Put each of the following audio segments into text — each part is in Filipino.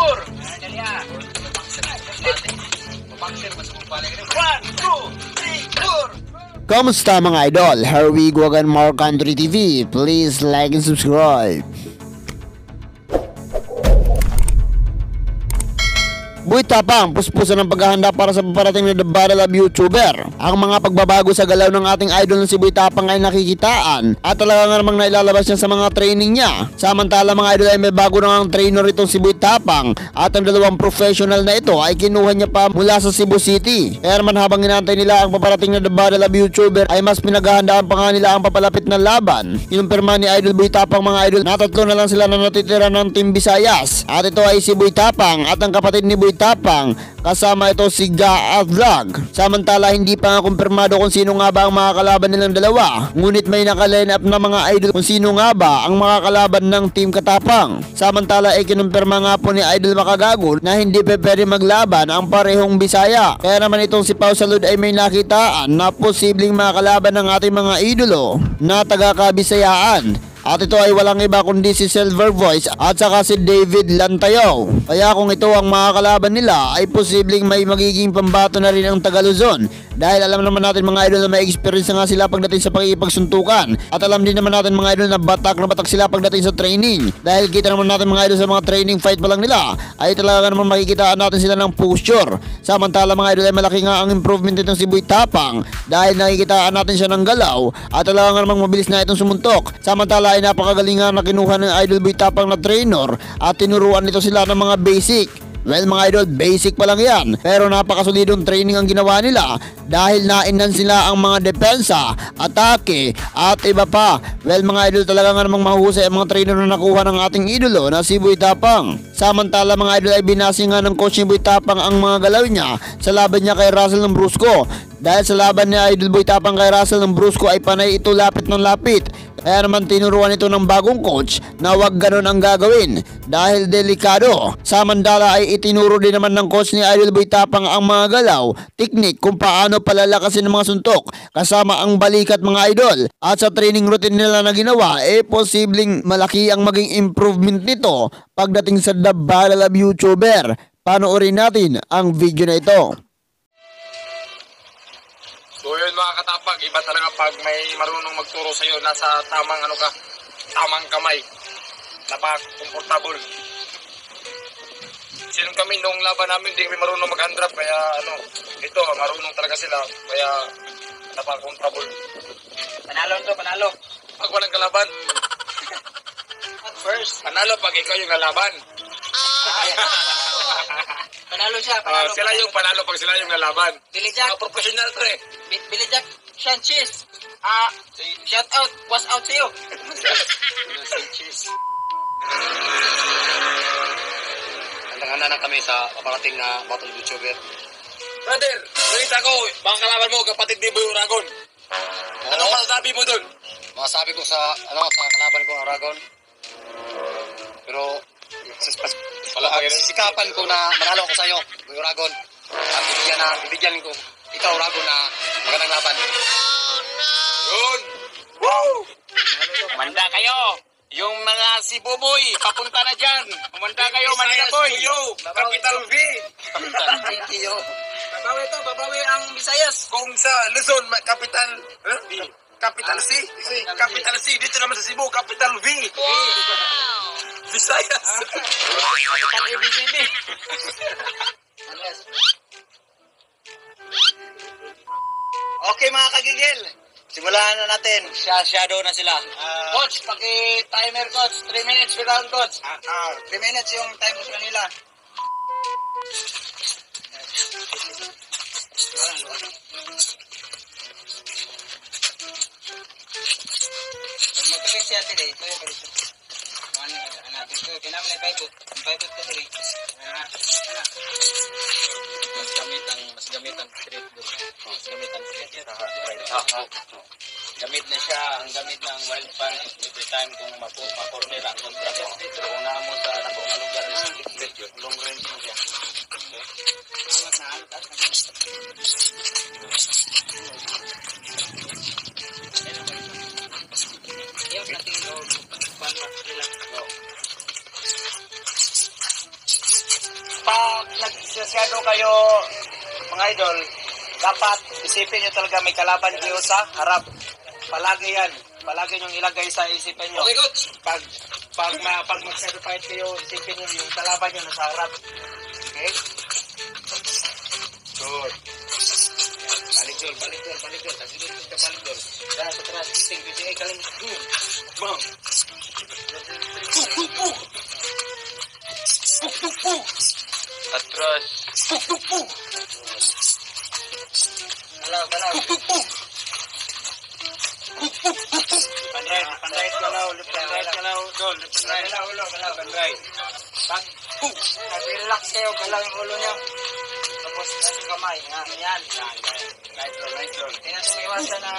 4. Dali ah. 1, 2, 3, 4. Kamusta mga idol? Here we go again, more Country TV. Please like and subscribe. Boy Tapang, puspusan ng paghahanda para sa paparating na The Battle of YouTuber. Ang mga pagbabago sa galaw ng ating idol na si Boy Tapang ay nakikitaan at talaga nga namang nailalabas niya sa mga training niya. Samantala mga idol ay may bago na ang trainer itong si Boy Tapang at ang dalawang professional na ito ay kinuha niya pa mula sa Cebu City. Kaya naman habang inantay nila ang paparating na The Battle of YouTuber ay mas pinaghahandaan pa nga nila ang papalapit na laban. Kinumpirma ni Idol Boy Tapang mga idol na tatlo na lang sila na natitira ng Team Visayas. At ito ay si Boy Tapang at ang kapatid ni Boy Tapang, kasama ito si Ga Vlog. Samantala hindi pa nga kumpirmado kung sino nga ba ang mga kalaban nilang dalawa, ngunit may naka-line up na mga idol kung sino nga ba ang mga kalaban ng Team Katapang. Samantala ay kinumpirma nga po ni Idol Makagago na hindi pa pwede maglaban ang parehong Bisaya. Kaya naman itong si Pau Salud ay may nakitaan na posibleng mga kalaban ng ating mga idolo na taga-Kabisayaan. At ito ay walang iba kundi si Silver Voice at saka si David Lantayo. Kaya kung ito ang mga kalaban nila ay posibleng may magiging pambato na rin ang Tagaluzon. Dahil alam naman natin mga idol na may experience na nga sila pagdating sa pakikipagsuntukan. At alam din naman natin mga idol na batak sila pagdating sa training. Dahil kita naman natin mga idol sa mga training fight pa lang nila ay talaga naman makikitaan natin sila ng posture. Samantala mga idol ay malaki nga ang improvement nitong si Boy Tapang dahil nakikitaan natin siya ng galaw at talaga namang mabilis na itong sumuntok. Samantala ay napakagaling nga na kinuha ng Idol Boy Tapang na trainer at tinuruan nito sila ng mga basic. Well mga idol, basic pa lang yan, pero napakasolidong training ang ginawa nila dahil na-enhance sila ang mga depensa, atake at iba pa. Well mga idol, talaga nga namang mahusay ang mga trainer na nakuha ng ating idolo na si Boy Tapang. Samantala mga idol ay binasi nga ng coach ni Boy Tapang ang mga galaw niya sa laban niya kay Russell ng Brusco. Dahil sa laban ni Idol Boy Tapang kay Russell ng Brusco ay panay ito lapit ng lapit. Kaya naman tinuruan ito ng bagong coach na wag ganun ang gagawin dahil delikado. Samantala ay itinuro din naman ng coach ni Idol Boy Tapang ang mga galaw, teknik kung paano palalakasin ng mga suntok kasama ang balikat mga idol. At sa training routine nila na ginawa posibleng malaki ang maging improvement nito pagdating sa The Battle of YouTuber. Panoorin natin ang video na ito. So yun mga katapag, iba talaga pag may marunong magturo sa'yo, nasa tamang tamang kamay, napaka-comfortable. Sinong kami nung laban namin, hindi kami marunong mag-undrap, kaya ito, marunong talaga sila, kaya napaka-comfortable. Panalo to, panalo. Pag walang kalaban. At first. Panalo pag ikaw yung lalaban. Panalo siya, panalo. Sila yung panalo pag sila yung lalaban. Bilijak. Professional to eh. Bilijak Sanchez. Shout out, was out sa'yo. Sanchez. Handa na kami sa paparating na Battle YouTuber. Brother, balita ko, baka kalaban mo, kapatid ni Boy Uragon. Ano masasabi mo dun? Masasabi ko sa kalaban ko, Uragon. Pero, sisikapan ko na manalo ko sa'yo, Boy Uragon. At bibigyan ko ikaw, Uragon, na magandang laban. Oh, no! Yun! Woo! Kumanda kayo! Yung mga Cebu boy, papunta na dyan. Kumanda kayo, Manila boy. Capital V. Capital V. Babawi ang Visayas. Kung sa Luzon, capital V. Capital C. Capital C. Dito naman sa Cebu, capital V. Visayas. Capital ABCD. Okay mga kagigil, simulan na natin. Shadow na sila. Coach, paki-timer coach. 3 minutes per round coach. 3 minutes yung time sa kanila. Mag-tuwing siya sila eh. Ito yung pala siya. Anak, ito. Kinamit na 5 foot. 5 foot ko sila. Anak. Mas gamitan straight ball. Mas gamitan straight. Gamit na siya, ang gamit ng wild pan every time kung ma-corner ang kontra ko. Kung naamon sa nakong lugar na straight yun, long range mo siya. Amat na altas na siya. Yung natin yung pan relax. pag nagsasyado kayo, mga idol, dapat isipin nyo talaga may kalaban kayo sa harap. Palagi yan. Palagi nyo ilagay sa isipin nyo. Okay, coach. Pag mag-shadow fight kayo, isipin nyo yung kalaban nyo nasa harap. Okay? Good. Balik dol. Tagilid ka balik dol. Dahil sa teras, ising, kaling, bang. Atras. Galaw. Pan-right galaw, left and right galaw, dol, left and right. Galaw, pan-right. Pag nag-relax kayo, galaw yung ulo nyo. Tapos nasa kamay, yan. Right roll. Tingnan nyo iwasan na,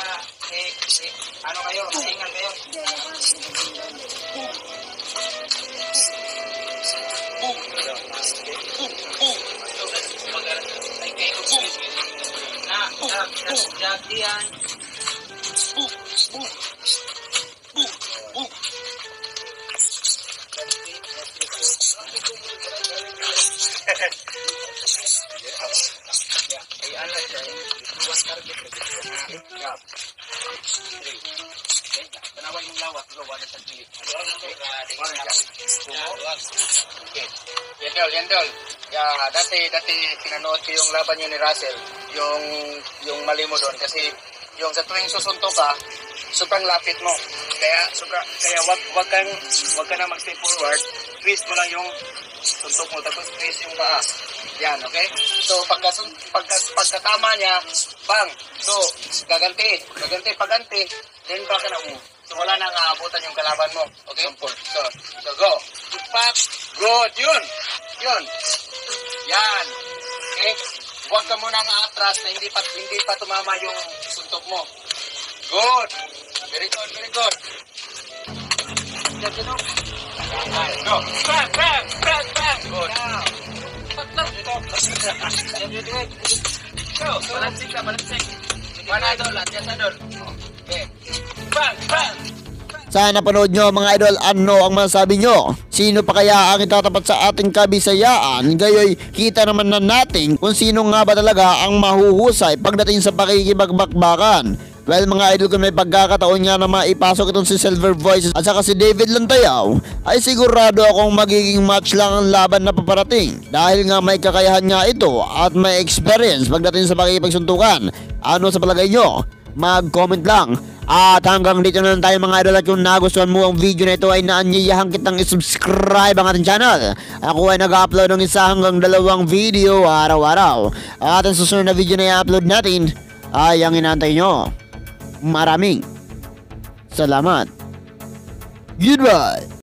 ano kayo, singal kayo. Jagdian. Tanaway mong lawat, wala sa gilid. Yan dol. Dati pinanood ko yung laban niyo ni Russell, yung mali mo doon kasi yung sa tuwing susuntok ka, sobrang lapit mo. Kaya wag ka na mag-step forward, twist mo lang yung suntok mo tapos twist yung paa. Yan, okay? So pagkatama niya, bang. So gaganti, paganti, then baka na mo. So wala nang aabutan yung kalaban mo. Okay? So go. Impact. Good. Yun. Yan. Okay? Huwag ka muna nga atras na hindi pa tumama yung suntok mo. Good. Very good. Go. Bang. Good. Go. Balansing. One idol, adjust idol. Okay. Bang. Sana napanood nyo mga idol, ano ang masasabi nyo? Sino pa kaya ang itatapat sa ating kabisayaan? Gayoy kita naman na natin kung sino nga ba talaga ang mahuhusay pagdating sa pakikibagbakbakan. Well mga idol, kung may pagkakataon nga na maipasok itong si Silver Voices at saka si David Lantayaw, ay sigurado akong magiging match lang ang laban na paparating. Dahil nga may kakayahan nga ito at may experience pagdating sa pakikipagsuntukan. Ano sa palagay nyo? Mag-comment lang. At hanggang dito na lang tayo mga idol, at kung nagustuhan mo ang video na ito ay naanyayahan kitang isubscribe ang ating channel. Ako ay nag-upload ng 1 hanggang 2 video araw-araw. At ang susunod na video na i-upload natin ay ang inaantay nyo. Maraming salamat. Goodbye.